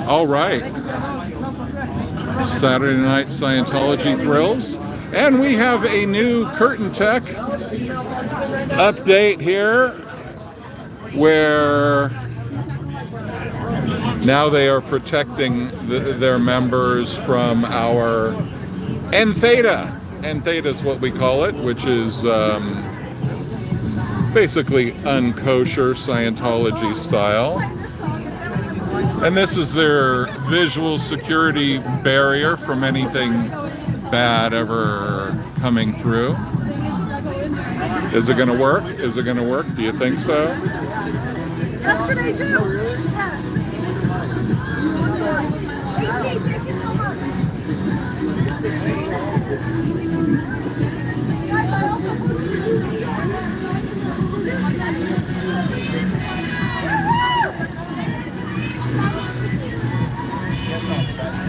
All right. Saturday Night Scientology Thrills. And we have a new Curtain Tech update here where now they are protecting their members from our N Theta. N Theta is what we call it, which is basically unkosher Scientology style. And this is their visual security barrier from anything bad ever coming through. Is it going to work? Is it going to work? Do you think so? Yesterday too. Thank you so much.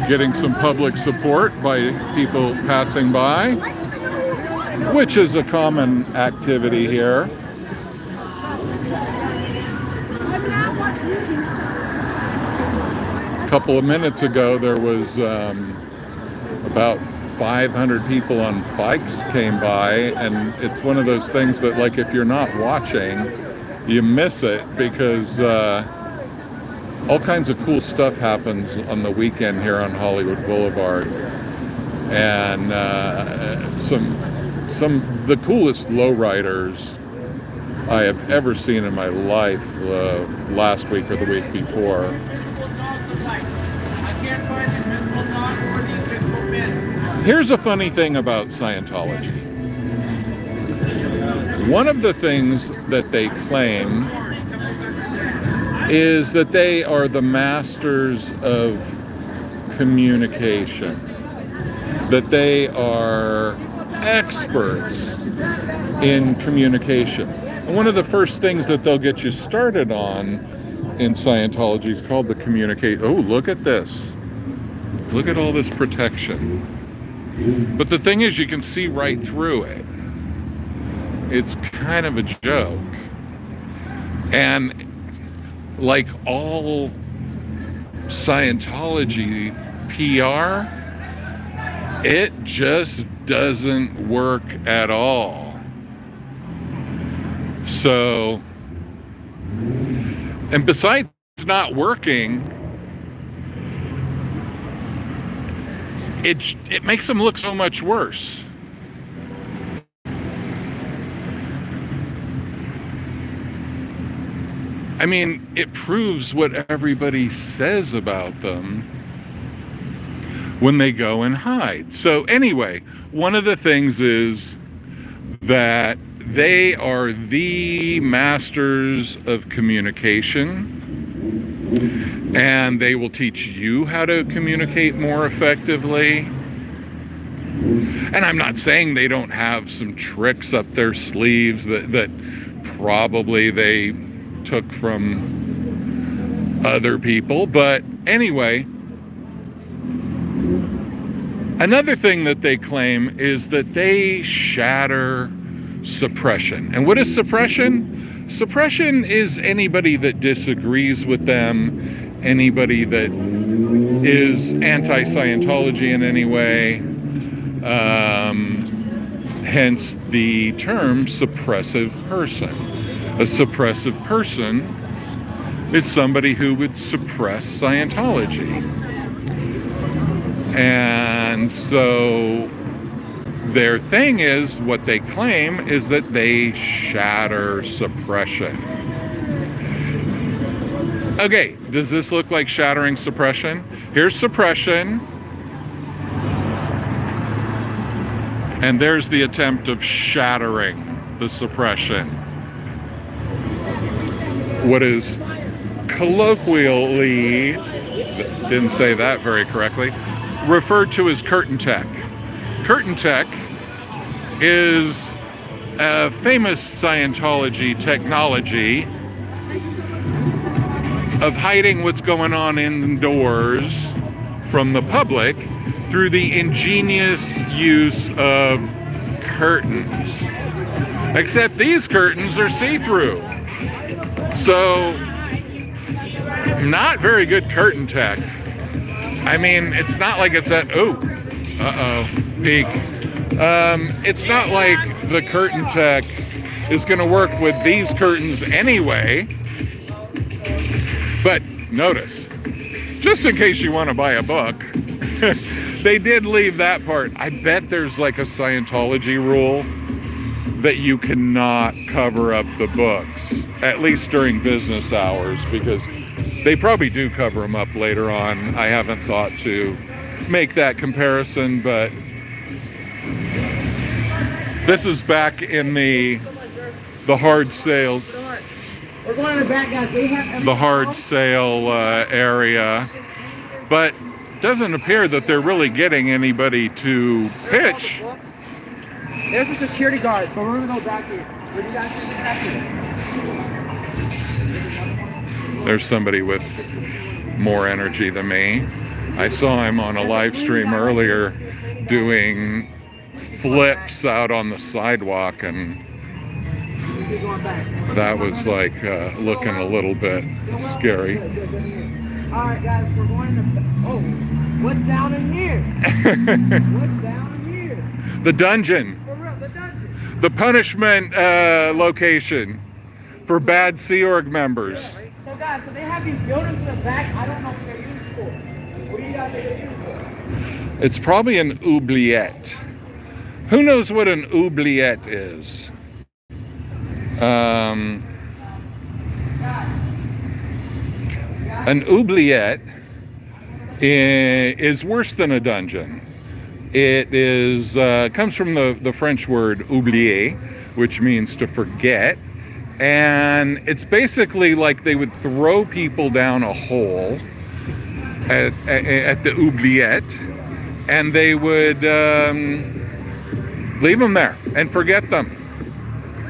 Getting some public support by people passing by, which is a common activity here. A couple of minutes ago, there was about 500 people on bikes came by, and it's one of those things that, like, if you're not watching, you miss it, because all kinds of cool stuff happens on the weekend here on Hollywood Boulevard, and some the coolest lowriders I have ever seen in my life last week or the week before. Here's a funny thing about Scientology. One of the things that they claim is that they are the masters of communication, that they are experts in communication. And one of the first things that they'll get you started on in Scientology is called the communicate. Oh, look at this. Look at all this protection. But the thing is, you can see right through it. It's kind of a joke. And like all Scientology PR, it just doesn't work at all. So, and besides not working, it makes them look so much worse. I mean, it proves what everybody says about them when they go and hide. So anyway, one of the things is that they are the masters of communication, and they will teach you how to communicate more effectively. And I'm not saying they don't have some tricks up their sleeves that probably they took from other people, but anyway, another thing that they claim is that they shatter suppression. And what is suppression? Suppression is anybody that disagrees with them, anybody that is anti-Scientology in any way, hence the term suppressive person. A suppressive person is somebody who would suppress Scientology. And so their thing is, what they claim is that they shatter suppression. Okay, does this look like shattering suppression? Here's suppression. And there's the attempt of shattering the suppression. What is colloquially, didn't say that very correctly, referred to as curtain tech. Curtain tech is a famous Scientology technology of hiding what's going on indoors from the public through the ingenious use of curtains. Except these curtains are see-through. So, not very good curtain tech. I mean, it's not like it's at, peak. It's not like the curtain tech is going to work with these curtains anyway. But notice, just in case you want to buy a book, they did leave that part. I bet there's like a Scientology rule that you cannot cover up the books, at least during business hours, because they probably do cover them up later on. I haven't thought to make that comparison, but this is back in the hard sale. We're going to the back, guys. We have The hard sale area, but it doesn't appear that they're really getting anybody to pitch. There's a security guard, but we're going to go back here. Where do you guys think is back here? There's somebody with more energy than me. I saw him on a live stream earlier doing flips out on the sidewalk, and that was like looking a little bit scary. All right, guys, we're going to... Oh, what's down in here? What's down in here? The dungeon. For real, the dungeon. The punishment location for bad Sea Org members. So, guys, so they have these buildings in the back. I don't know what they're used for. What do you guys think they're used for? It's probably an oubliette. Who knows what an oubliette is? An oubliette is worse than a dungeon. It is comes from the French word oublier, which means to forget, and it's basically like they would throw people down a hole at the oubliette, and they would leave them there and forget them,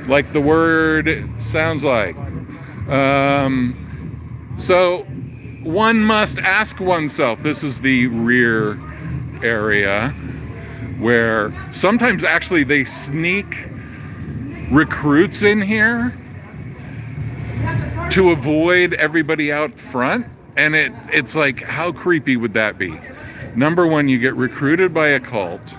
like the word sounds like. So one must ask oneself, this is the rear area, where sometimes actually they sneak recruits in here to avoid everybody out front, and it's like, how creepy would that be? Number one, you get recruited by a cult,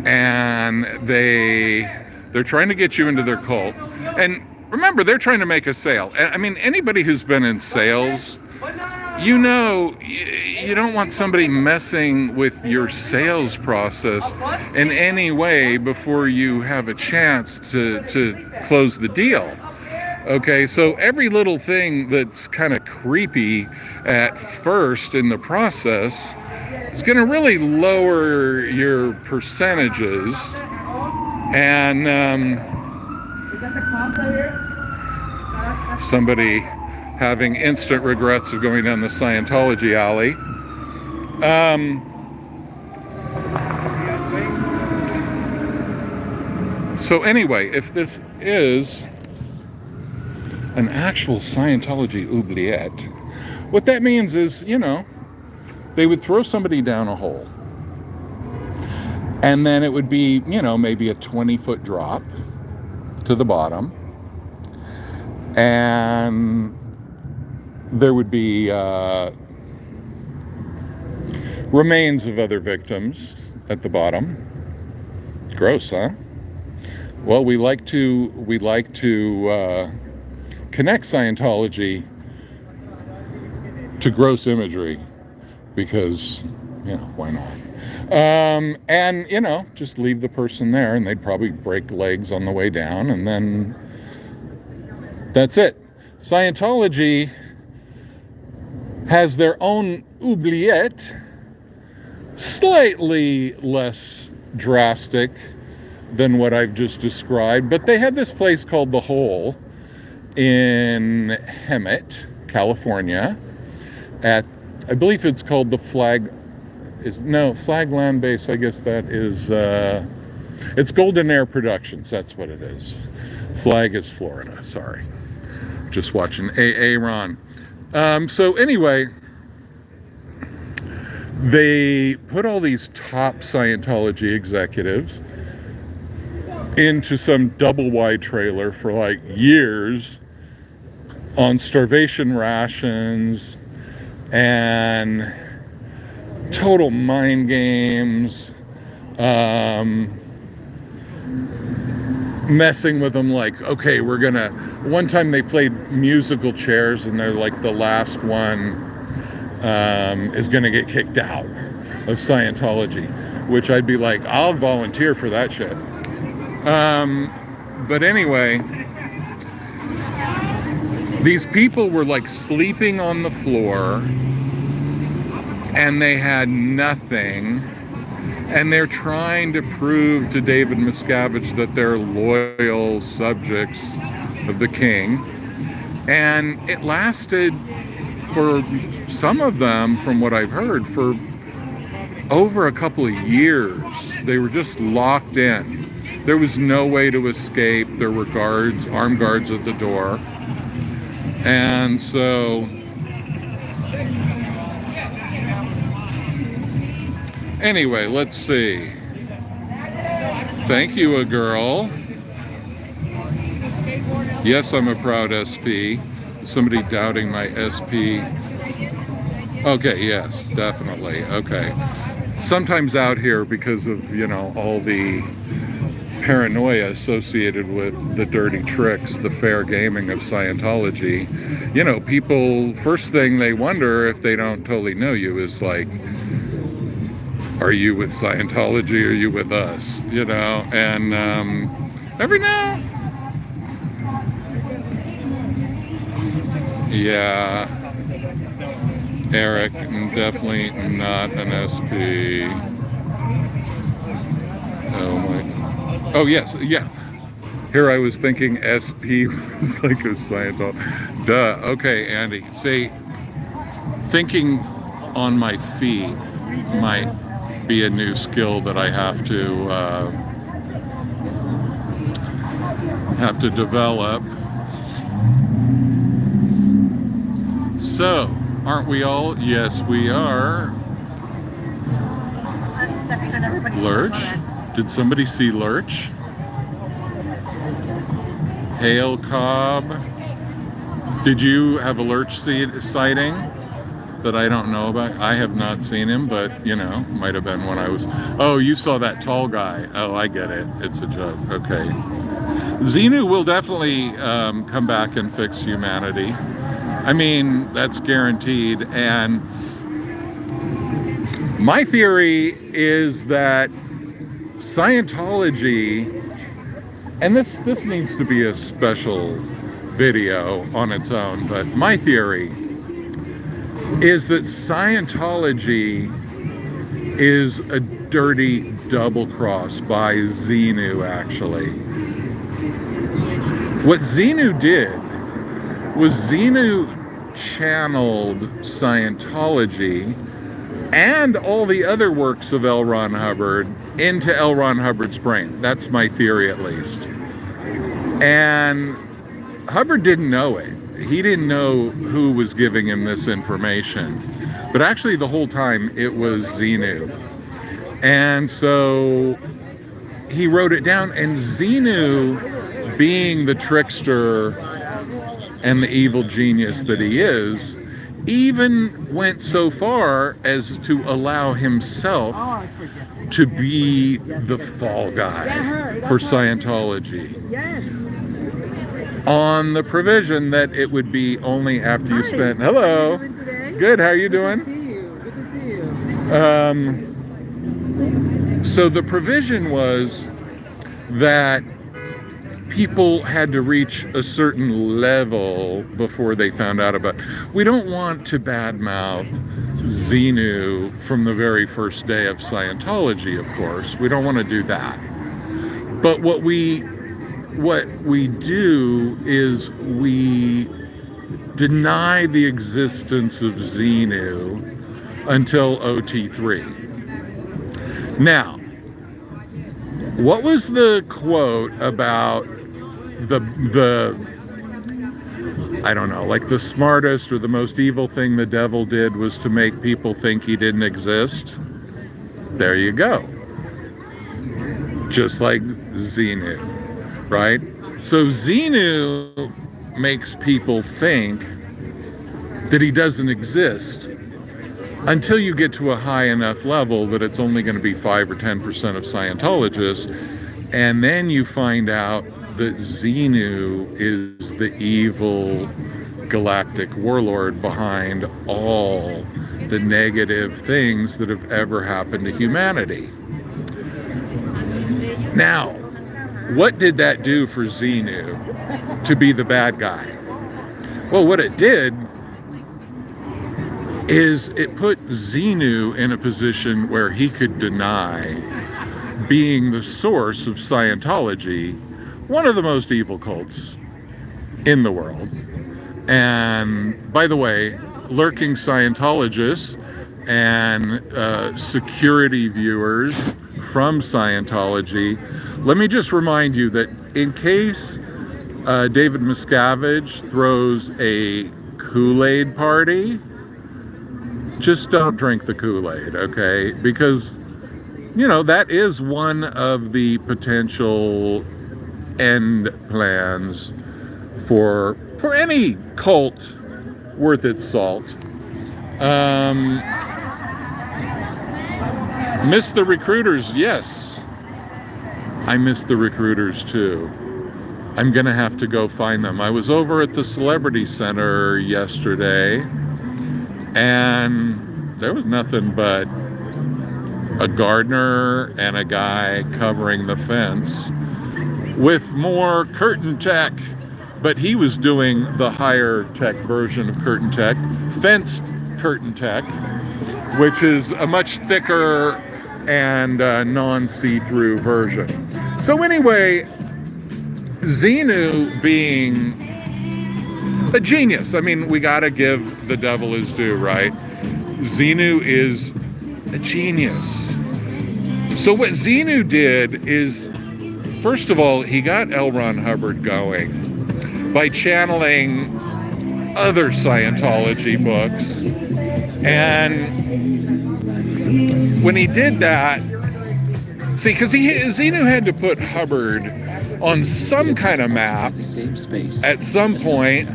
and they're trying to get you into their cult, and remember, they're trying to make a sale. I mean, anybody who's been in sales, you know, you don't want somebody messing with your sales process in any way before you have a chance to close the deal. Okay, so every little thing that's kind of creepy at first in the process is going to really lower your percentages. And Is that the cops out here? somebody having instant regrets of going down the Scientology alley. So anyway, if this is an actual Scientology oubliette, what that means is, you know, they would throw somebody down a hole, and then it would be, you know, maybe a 20-foot drop to the bottom, and there would be remains of other victims at the bottom. Gross, huh? Well, we like to connect Scientology to gross imagery because, you know, why not? And, you know, just leave the person there, and they'd probably break legs on the way down, and then that's it. Scientology has their own oubliette, slightly less drastic than what I've just described, but they had this place called The Hole in Hemet, California, at, I believe it's called the Flag Land Base, I guess that is, it's Golden Air Productions, that's what it is. Flag is Florida, sorry. Just watching Ron. So anyway, they put all these top Scientology executives into some double wide trailer for like years, on starvation rations and total mind games, messing with them like, okay, one time they played musical chairs and they're like, the last one is gonna get kicked out of Scientology, which I'd be like, I'll volunteer for that shit. But anyway, these people were like sleeping on the floor and they had nothing, and they're trying to prove to Davey Mismanige that they're loyal subjects of the king. And it lasted for some of them, from what I've heard, for over a couple of years. They were just locked in. There was no way to escape. There were armed guards at the door. And so anyway, let's see. Thank you, a girl. Yes, I'm a proud SP. Somebody doubting my SP. Okay, yes, definitely. Okay. Sometimes out here, because of, all the paranoia associated with the dirty tricks, the fair gaming of Scientology, people, first thing they wonder if they don't totally know you is like, are you with Scientology or are you with us? And every now. Yeah. Eric, definitely not an SP. Oh my. Oh yes, yeah. Here I was thinking SP was like a Scientology. Duh. Okay, Andy. Say, thinking on my feet might be a new skill that I have to develop. So, aren't we all? Yes, we are. Lurch? Did somebody see Lurch? Hail Cobb. Did you have a Lurch sighting that I don't know about? I have not seen him, but might have been when I was. Oh, you saw that tall guy. Oh, I get it. It's a joke. Okay. Xenu will definitely come back and fix humanity. I mean, that's guaranteed. And my theory is that Scientology, and this needs to be a special video on its own, but my theory is that Scientology is a dirty double cross by Xenu, actually. What Xenu did was Xenu channeled Scientology and all the other works of L. Ron Hubbard into L. Ron Hubbard's brain. That's my theory, at least. And Hubbard didn't know it. He didn't know who was giving him this information. But actually, the whole time, it was Xenu. And so he wrote it down, and Xenu, being the trickster and the evil genius that he is, even went so far as to allow himself to be the fall guy for Scientology. On the provision that it would be only after you spent. Hello. Good. How are you doing? Good to see you. So the provision was that people had to reach a certain level before they found out about. We don't want to badmouth Xenu from the very first day of Scientology, of course. We don't want to do that. But what we do is we deny the existence of Xenu until OT3. Now, what was the quote about the I don't know, like the smartest or the most evil thing the devil did was to make people think he didn't exist? There you go. Just like Xenu, right? So Xenu makes people think that he doesn't exist until you get to a high enough level that it's only going to be 5 or 10% of Scientologists. And then you find out that Xenu is the evil galactic warlord behind all the negative things that have ever happened to humanity. Now, what did that do for Xenu to be the bad guy? Well, what it did is it put Xenu in a position where he could deny being the source of Scientology, one of the most evil cults in the world. And by the way, lurking Scientologists and security viewers from Scientology, let me just remind you that in case Davey Mismanige throws a Kool-Aid party, just don't drink the Kool-Aid, okay? Because, you know, that is one of the potential end plans for any cult worth its salt. Miss the recruiters? Yes. I miss the recruiters too. I'm gonna have to go find them. I was over at the Celebrity Center yesterday, and there was nothing but a gardener and a guy covering the fence with more curtain tech, but he was doing the higher tech version of curtain tech, fenced curtain tech, which is a much thicker and non-see-through version. So anyway, Xenu being a genius. I mean, we gotta give the devil his due, right? Xenu is a genius. So what Xenu did is, first of all, he got L. Ron Hubbard going by channeling other Scientology books. And when he did that, see, because Xenu had to put Hubbard on some kind of map at some point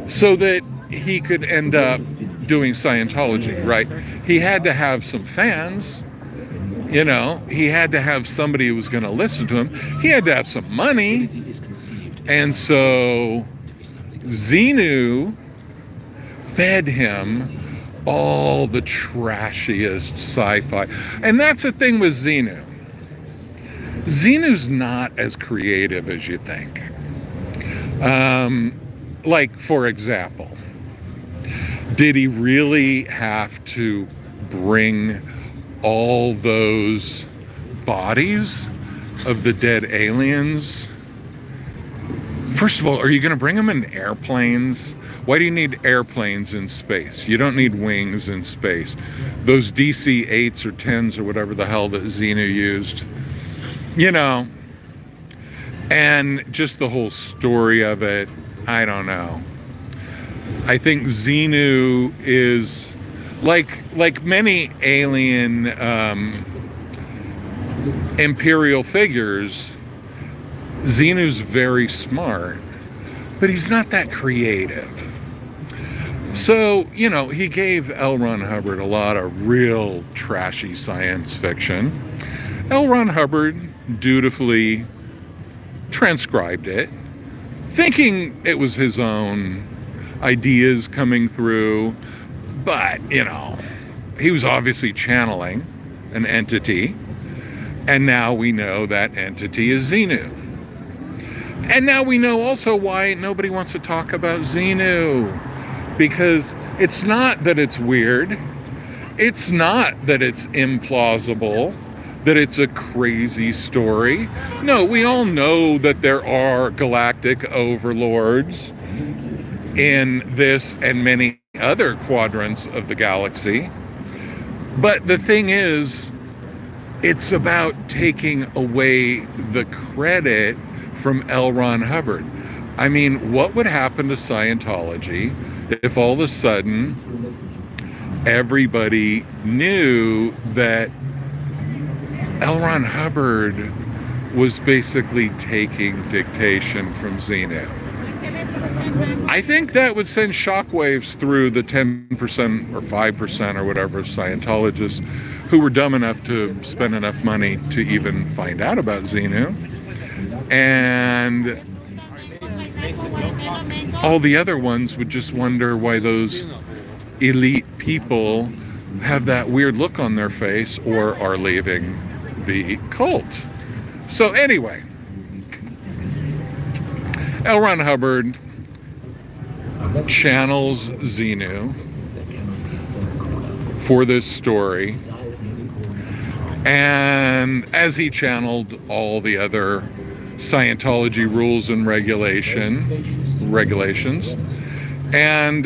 so that he could end up doing Scientology, right? He had to have some fans, you know, he had to have somebody who was going to listen to him. He had to have some money. And so Xenu fed him all the trashiest sci-fi. And that's the thing with Xenu. Xenu's not as creative as you think. Like, for example, did he really have to bring all those bodies of the dead aliens? First of all, are you going to bring them in airplanes? Why do you need airplanes in space? You don't need wings in space. Those DC-8s or 10s or whatever the hell that Xenu used, you know, and just the whole story of it, I don't know. I think Xenu is like many alien imperial figures. Xenu's very smart, but he's not that creative. So, you know, he gave L. Ron Hubbard a lot of real trashy science fiction. L. Ron Hubbard dutifully transcribed it, thinking it was his own ideas coming through, but, you know, he was obviously channeling an entity, and now we know that entity is Xenu. And now we know also why nobody wants to talk about Xenu, because it's not that it's weird, it's not that it's implausible, that it's a crazy story. No, we all know that there are galactic overlords in this and many other quadrants of the galaxy. But the thing is, it's about taking away the credit from L. Ron Hubbard. I mean, what would happen to Scientology if all of a sudden everybody knew that L. Ron Hubbard was basically taking dictation from Xenu? I think that would send shockwaves through the 10% or 5% or whatever of Scientologists who were dumb enough to spend enough money to even find out about Xenu. And all the other ones would just wonder why those elite people have that weird look on their face or are leaving the cult. So anyway, L. Ron Hubbard channels Xenu for this story, and as he channeled all the other Scientology rules and regulations, and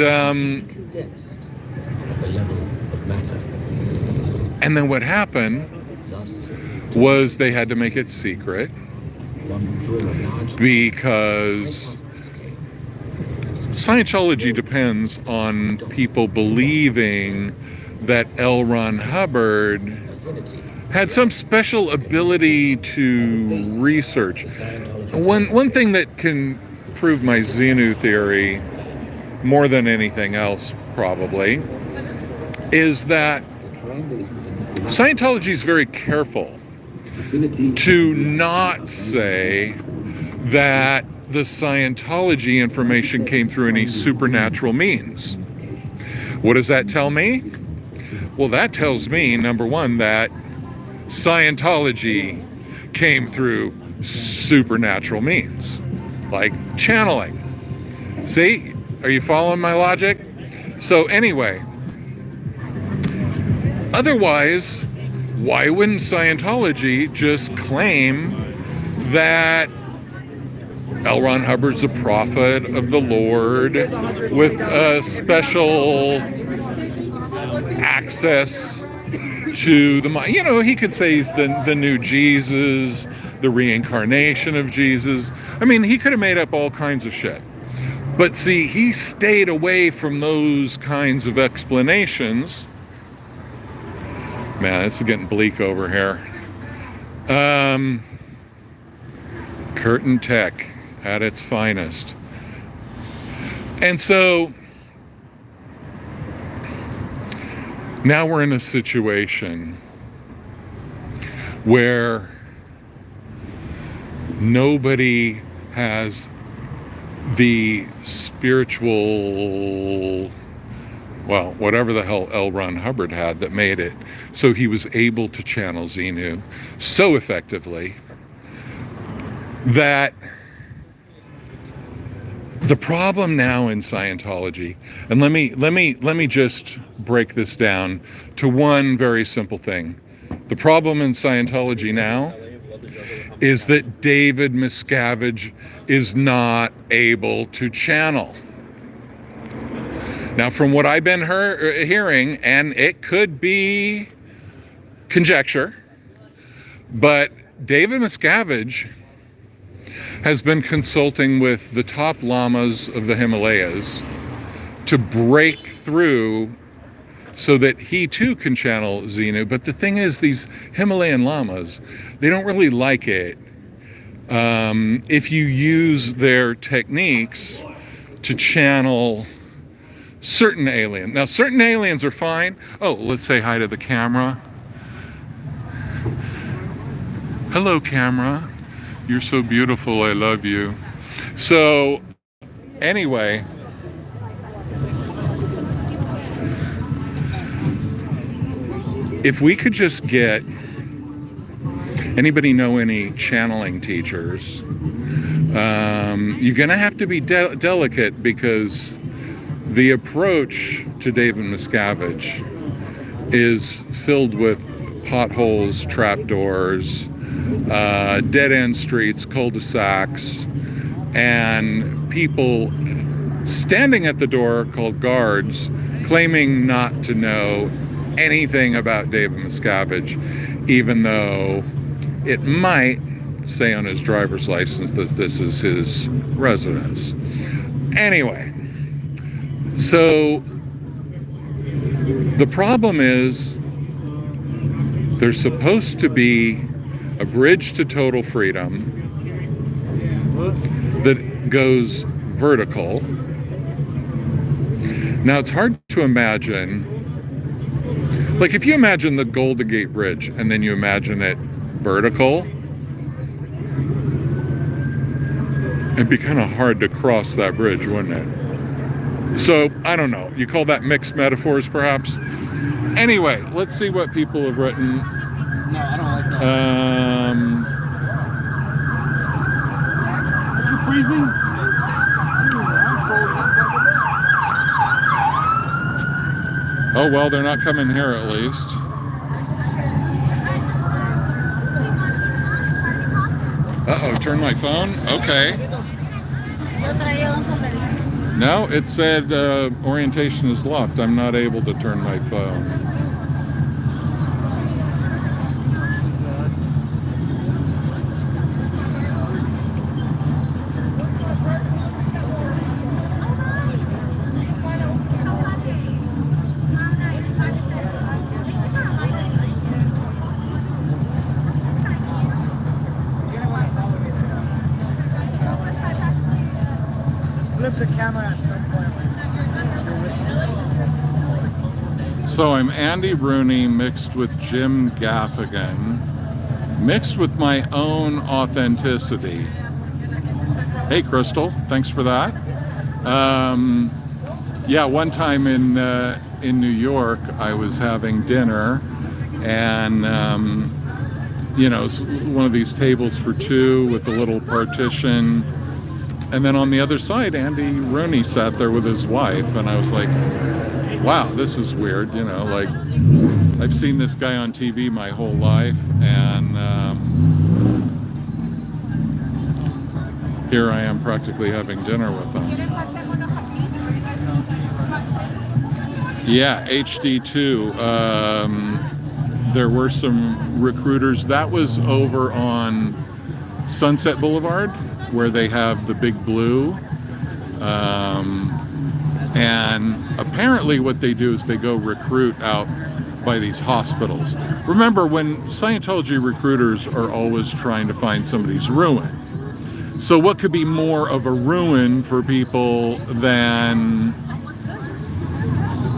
then what happened was they had to make it secret because Scientology depends on people believing that L. Ron Hubbard had some special ability to research. One thing that can prove my Xenu theory more than anything else probably is that Scientology is very careful to not say that the Scientology information came through any supernatural means. What does that tell me? Well, that tells me, number one, that Scientology came through supernatural means, like channeling. See? Are you following my logic? So anyway, otherwise, why wouldn't Scientology just claim that L. Ron Hubbard's a prophet of the Lord with a special access to the mind? You know, he could say he's the new Jesus, the reincarnation of Jesus. I mean, he could have made up all kinds of shit. But see, he stayed away from those kinds of explanations. Man, this is getting bleak over here. Curtain tech at its finest. And so now we're in a situation where nobody has the spiritual, well, whatever the hell L. Ron Hubbard had that made it so he was able to channel Xenu so effectively that the problem now in Scientology, and let me just break this down to one very simple thing. The problem in Scientology now is that Davey Mismanige is not able to channel. Now, from what I've been hearing, and it could be conjecture, but Davey Mismanige has been consulting with the top lamas of the Himalayas to break through so that he too can channel Xenu. But the thing is, these Himalayan lamas, they don't really like it if you use their techniques to channel certain aliens. Now, certain aliens are fine. Oh, let's say hi to the camera. Hello, camera. You're so beautiful. I love you. So, anyway, if we could just get, anybody know any channeling teachers? You're going to have to be delicate because the approach to Davey Mismanige is filled with potholes, trapdoors, dead-end streets, cul-de-sacs, and people standing at the door called guards claiming not to know anything about Davey Mismanige, even though it might say on his driver's license that this is his residence. Anyway, so the problem is there's supposed to be a bridge to total freedom that goes vertical. Now it's hard to imagine, like if you imagine the Golden Gate Bridge and then you imagine it vertical, it'd be kind of hard to cross that bridge, wouldn't it? So, I don't know. You call that mixed metaphors, perhaps? Anyway, let's see what people have written. No, I don't like that. Are you freezing? Oh, well, they're not coming here at least. Uh-oh, turn my phone? Okay. No, it said orientation is locked. I'm not able to turn my phone. Flip the camera at some point. So I'm Andy Rooney mixed with Jim Gaffigan, mixed with my own authenticity. Hey, Crystal, thanks for that. Yeah, one time in New York, I was having dinner, and you know, it's one of these tables for two with a little partition. And then on the other side, Andy Rooney sat there with his wife, and I was like, wow, this is weird, you know, like, I've seen this guy on TV my whole life, and here I am practically having dinner with him. Yeah, HD2. There were some recruiters. That was over on Sunset Boulevard, where they have the Big Blue. And apparently what they do is they go recruit out by these hospitals. Remember, when Scientology recruiters are always trying to find somebody's ruin. So what could be more of a ruin for people than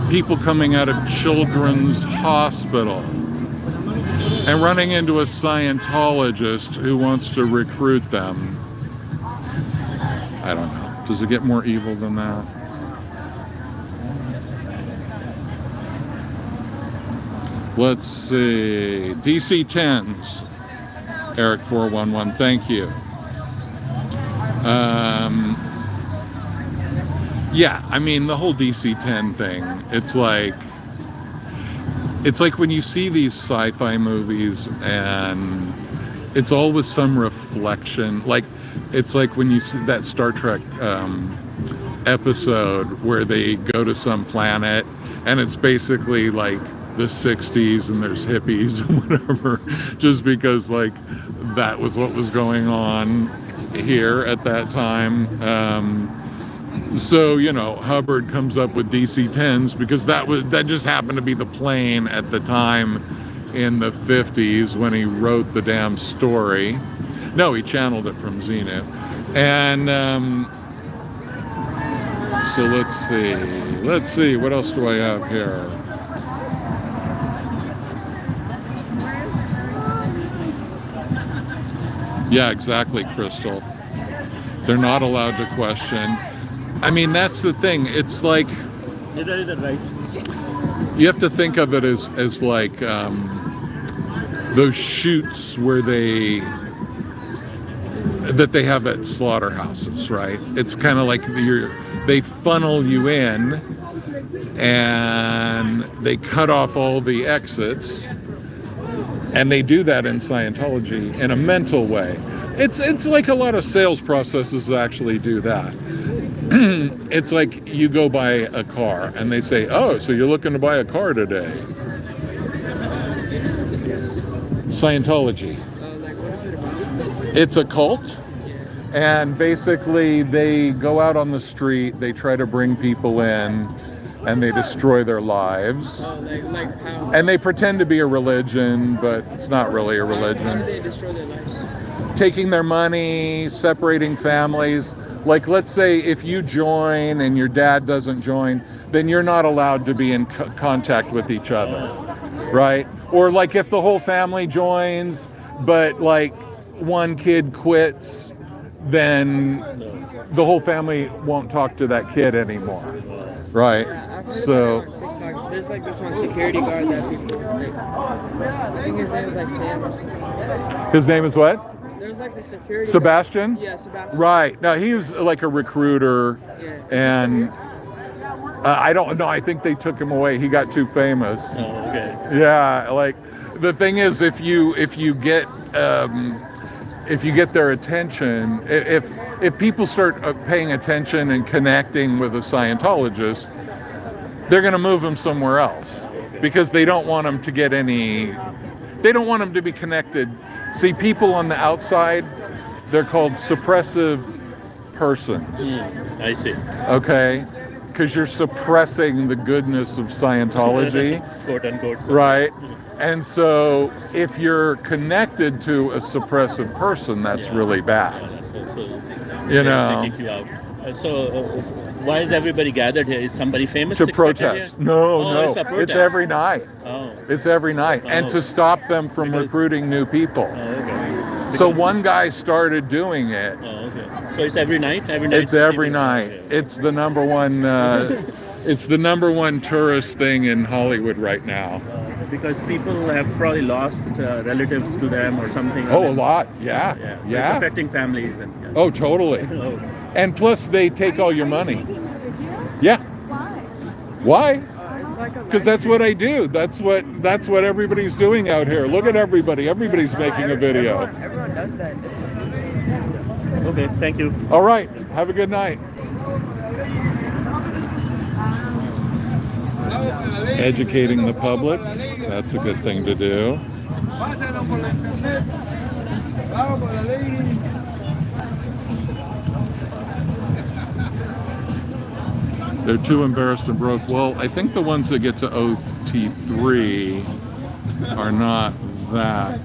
people coming out of Children's Hospital and running into a Scientologist who wants to recruit them? I don't know. Does it get more evil than that? Let's see. DC 10s. Eric 411, thank you. Yeah, I mean, the whole DC 10 thing, it's like when you see these sci-fi movies and it's always some reflection. Like, it's like when you see that Star Trek episode where they go to some planet and it's basically like the 60s and there's hippies or whatever, just because like that was what was going on here at that time. So, you know, Hubbard comes up with DC-10s because that just happened to be the plane at the time in the 50s when he wrote the damn story. No, he channeled it from Xenu. And so let's see, what else do I have here? Yeah, exactly, Crystal. They're not allowed to question. I mean, that's the thing. It's like, you have to think of it as like those chutes where they have at slaughterhouses, right? It's kind of like they funnel you in and they cut off all the exits. And they do that in Scientology in a mental way. It's like a lot of sales processes actually do that. It's like you go buy a car and they say, oh, so you're looking to buy a car today. Scientology. It's a cult. And basically they go out on the street, they try to bring people in, and they destroy their lives. And they pretend to be a religion, but it's not really a religion. How do they destroy their lives? Taking their money, separating families. Like, let's say if you join and your dad doesn't join, then you're not allowed to be in contact with each other, right? Or like if the whole family joins, but like one kid quits, then the whole family won't talk to that kid anymore, right? So There's like this one security guard that people like, I think his name is like Sam or something. his name is what? There's like the security Sebastian? guard. Yeah, Sebastian. Right. Now he was like a recruiter, Yeah. and I don't know. I think they took him away. He got too famous. Oh, okay. Yeah. Like the thing is, if you get their attention, if people start paying attention and connecting with a Scientologist, they're going to move them somewhere else because they don't want them to get any. They don't want them to be connected. See, people on the outside, they're called suppressive persons. I see. Okay? Because you're suppressing the goodness of Scientology. Quote unquote. Right? And so if you're connected to a suppressive person, that's really bad. You know? They kick you out. Why is everybody gathered here? Is somebody famous To expected protest. here? No. It's a protest. It's every night. Oh. It's every night. And Oh. to stop them from Because- recruiting new people. Oh, okay. So one guy started doing it. Oh, okay. So it's every night? Every night? It's every night. Okay. It's the number one. It's the number one tourist thing in Hollywood right now. Because people have probably lost relatives to them or something. Oh, a lot. Yeah. Yeah. So Yeah. It's affecting families and. Yeah. Oh, totally. Oh. And plus, they take all your money. Did you? Yeah. Why? Why? It's like a Because that's what I do. That's what everybody's doing out here. Look at everybody. Everybody's making a video. Everyone does that. Okay, thank you. All right. Have a good night. Educating the public. That's a good thing to do. They're too embarrassed and broke. Well, I think the ones that get to OT3 are not that.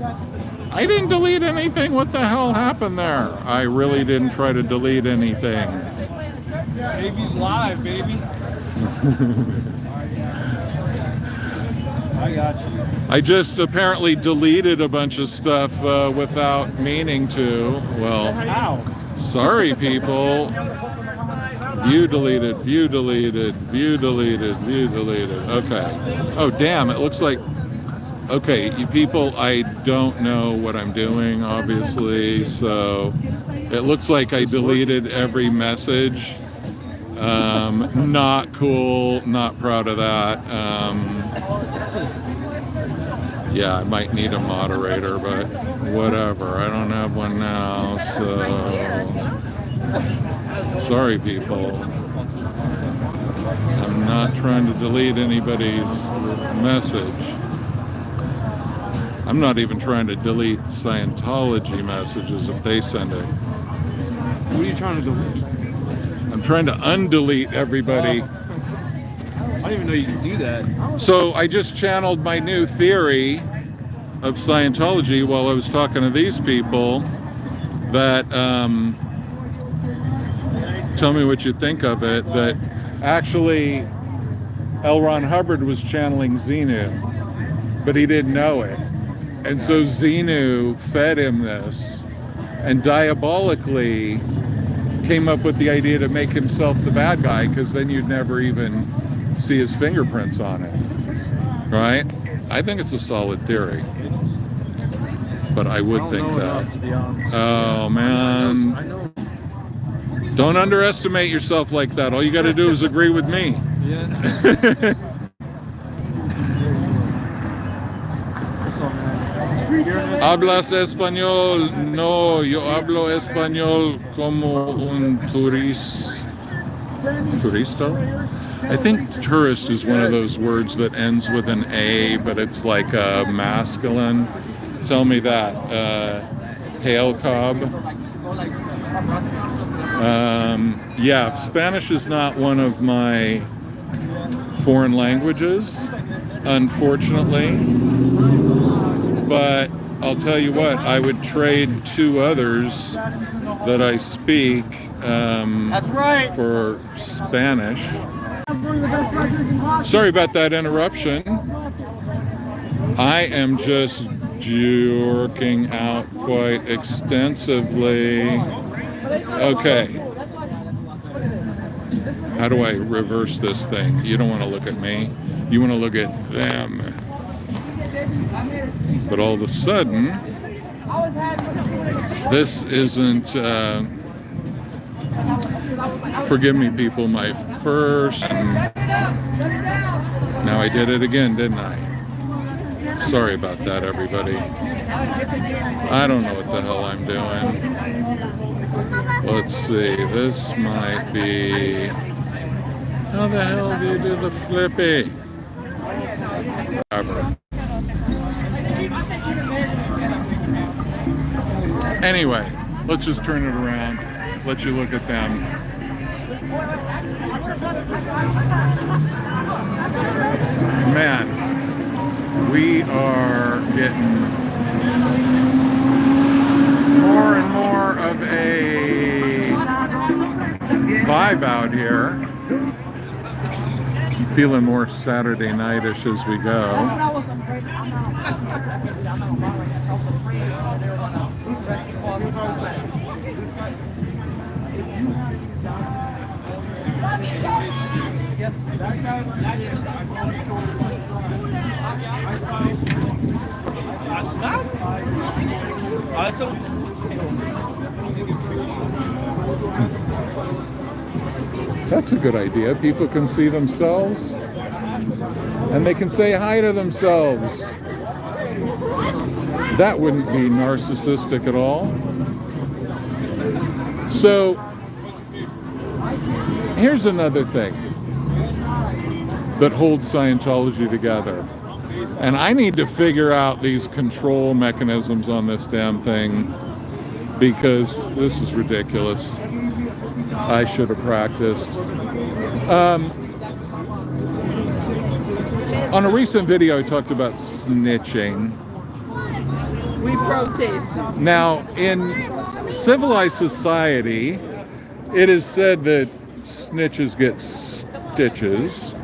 I didn't delete anything. What the hell happened there? I really didn't try to delete anything. Baby's live, baby. I got you. I just apparently deleted a bunch of stuff without meaning to. Well, Ow. sorry, people. View deleted, view deleted, view deleted, view deleted. Okay. Oh, damn, it looks like... Okay, you people, I don't know what I'm doing, obviously, so it looks like I deleted every message. Not cool, not proud of that. Yeah, I might need a moderator, but whatever. I don't have one now, so... Sorry, people. I'm not trying to delete anybody's message. I'm not even trying to delete Scientology messages if they send it. What are you trying to delete? I'm trying to undelete everybody. I didn't even know you could do that. So I just channeled my new theory of Scientology while I was talking to these people that... tell me what you think of it, that actually L. Ron Hubbard was channeling Xenu, but he didn't know it. And so Xenu fed him this and diabolically came up with the idea to make himself the bad guy, because then you'd never even see his fingerprints on it, right? I think it's a solid theory, but I would think that. Oh, man. Don't underestimate yourself like that. All you got to do is agree with me. Yeah. ¿Hablas español? No, yo hablo español como un turista. I think tourist is one of those words that ends with an A, but it's like a masculine. Tell me that. Hail Cobb. Yeah, Spanish is not one of my foreign languages, unfortunately, but I'll tell you what, I would trade 2 others that I speak for Spanish. Sorry about that interruption. I am just jerking out quite extensively. Okay. How do I reverse this thing? You don't want to look at me. You want to look at them. But all of a sudden, this isn't, forgive me people, my first, now I did it again, didn't I? Sorry about that, everybody. I don't know what the hell I'm doing. Let's see, this might be, how the hell do you do the flippy? Whatever. Anyway, let's just turn it around, let you look at them. Man, we are getting more and more of a vibe out here. I'm feeling more Saturday night-ish as we go. That's a good idea. People can see themselves and they can say hi to themselves. That wouldn't be narcissistic at all. So here's another thing that holds Scientology together. And I need to figure out these control mechanisms on this damn thing because this is ridiculous. I should have practiced. On a recent video, I talked about snitching. We protested. Now, in civilized society, it is said that snitches get stitches.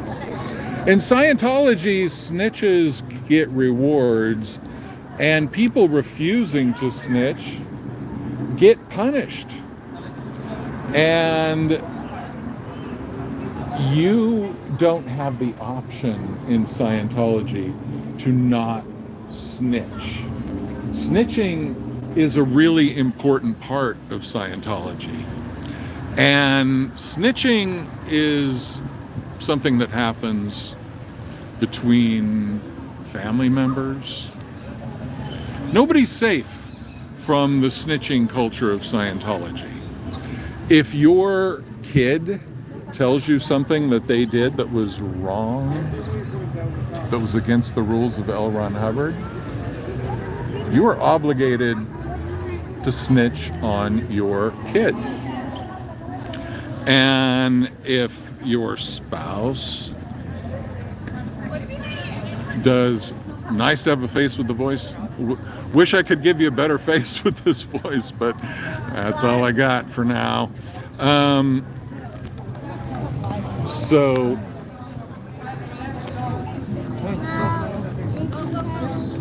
In Scientology, snitches get rewards, and people refusing to snitch get punished. And you don't have the option in Scientology to not snitch. Snitching is a really important part of Scientology. And snitching is something that happens between family members. Nobody's safe from the snitching culture of Scientology. If your kid tells you something that they did that was wrong, that was against the rules of L. Ron Hubbard, you are obligated to snitch on your kid. And if your spouse does, nice to have a face with the voice, wish I could give you a better face with this voice, but that's all I got for now. So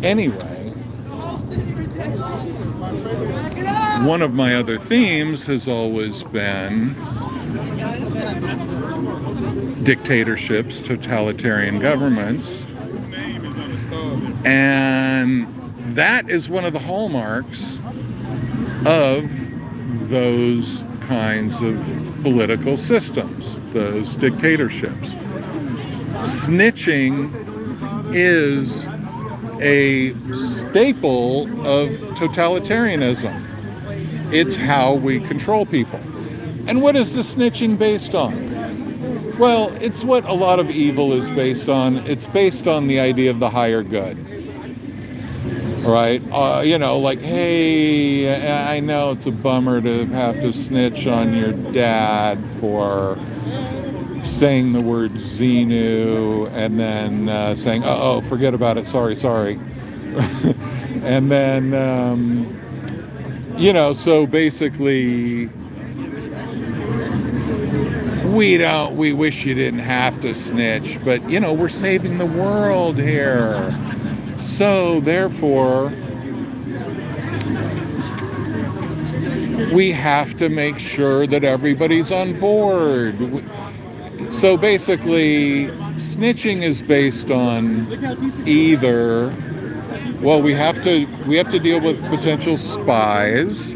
anyway, one of my other themes has always been dictatorships, totalitarian governments, and that is one of the hallmarks of those kinds of political systems, those dictatorships. Snitching is a staple of totalitarianism. It's how we control people. And what is the snitching based on? Well, it's what a lot of evil is based on. It's based on the idea of the higher good. Right? Like, hey, I know it's a bummer to have to snitch on your dad for saying the word Xenu and then saying, oh, forget about it, sorry. And then, so basically, we wish you didn't have to snitch, but, we're saving the world here. So, therefore, we have to make sure that everybody's on board. So basically, snitching is based on either, well, we have to deal with potential spies,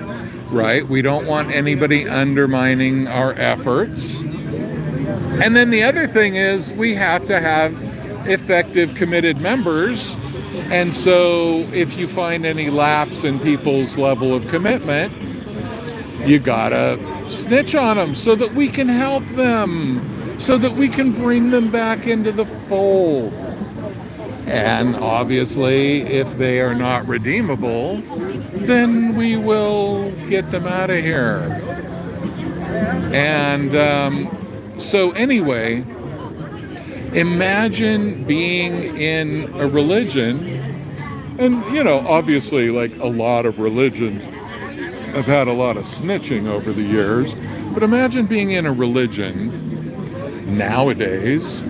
right? We don't want anybody undermining our efforts. And then the other thing is we have to have effective, committed members. And so if you find any lapse in people's level of commitment, you gotta snitch on them so that we can help them, so that we can bring them back into the fold. And obviously, if they are not redeemable, then we will get them out of here. And so anyway, imagine being in a religion, and obviously, like a lot of religions have had a lot of snitching over the years, but imagine being in a religion nowadays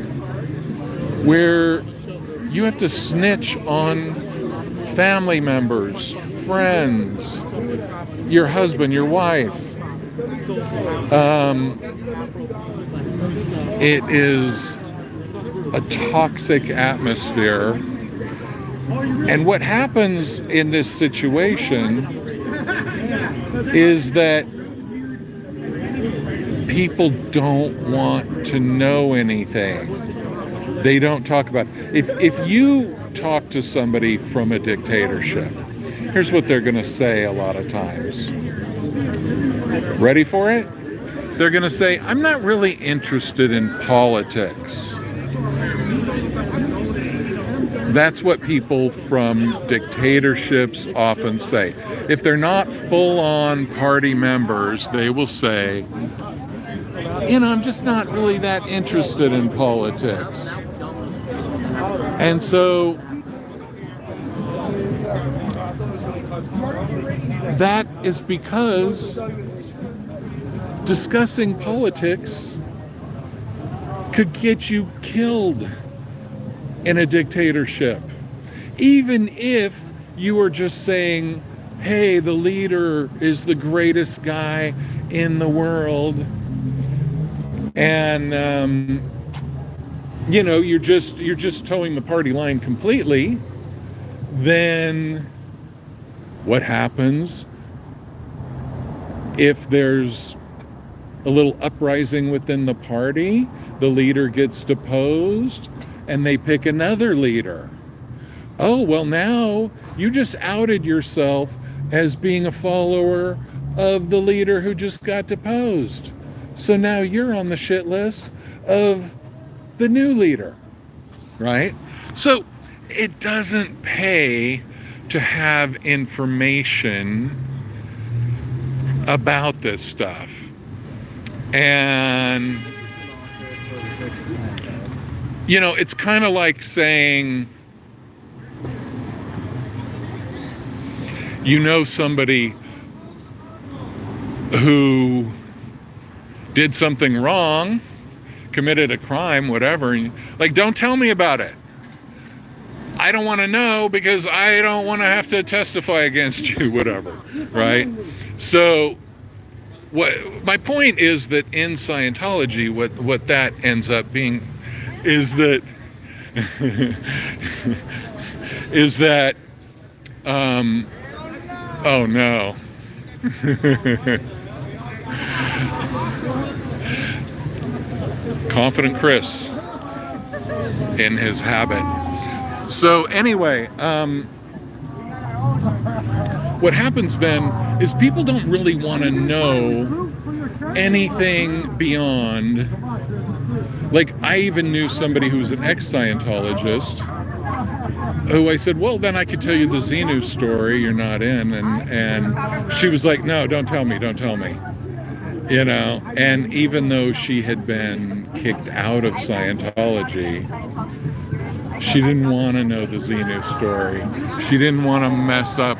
where you have to snitch on family members, friends, your husband, your wife. It is a toxic atmosphere. And what happens in this situation is that people don't want to know anything. They don't talk about it. If you talk to somebody from a dictatorship, here's what they're going to say a lot of times. Ready for it? They're going to say, I'm not really interested in politics. That's what people from dictatorships often say. If they're not full-on party members, they will say, I'm just not really that interested in politics. And so that is because discussing politics could get you killed in a dictatorship. Even if you were just saying, hey, the leader is the greatest guy in the world, and you're just towing the party line completely, then what happens if there's a little uprising within the party? The leader gets deposed and they pick another leader. Oh, well, now you just outed yourself as being a follower of the leader who just got deposed. So now you're on the shit list of the new leader, right? So it doesn't pay to have information about this stuff. And it's kind of like saying, somebody who did something wrong, committed a crime, whatever, and don't tell me about it. I don't want to know because I don't want to have to testify against you, whatever, right? So what my point is that in Scientology, what that ends up being is that oh no. Confident Chris in his habit. So anyway, what happens then is people don't really want to know anything beyond, I even knew somebody who was an ex-Scientologist who I said, well, then I could tell you the Xenu story you're not in. And she was like, no, don't tell me. You know, and even though she had been kicked out of Scientology, she didn't want to know the Xenu story. She didn't want to mess up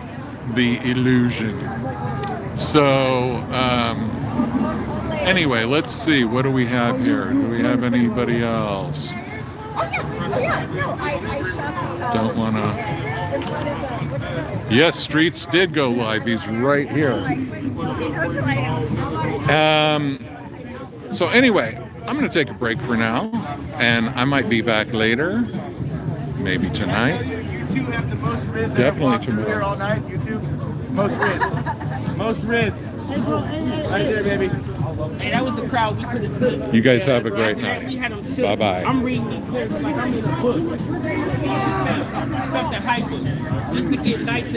the illusion. So, anyway, let's see. What do we have here? Do we have anybody else? Don't want to... Yes, Streets did go live. He's right here. So anyway, I'm going to take a break for now, and I might be back later, maybe tonight. You two have the most Riz. Definitely tomorrow. Here all night. You two, most Riz. Most Riz. Right there, baby. Hey, that was the crowd we could have took. You guys have a great We night. had them shook. Bye-bye. I'm reading these lyrics like I'm in a book. Something hyper. Just to get nice and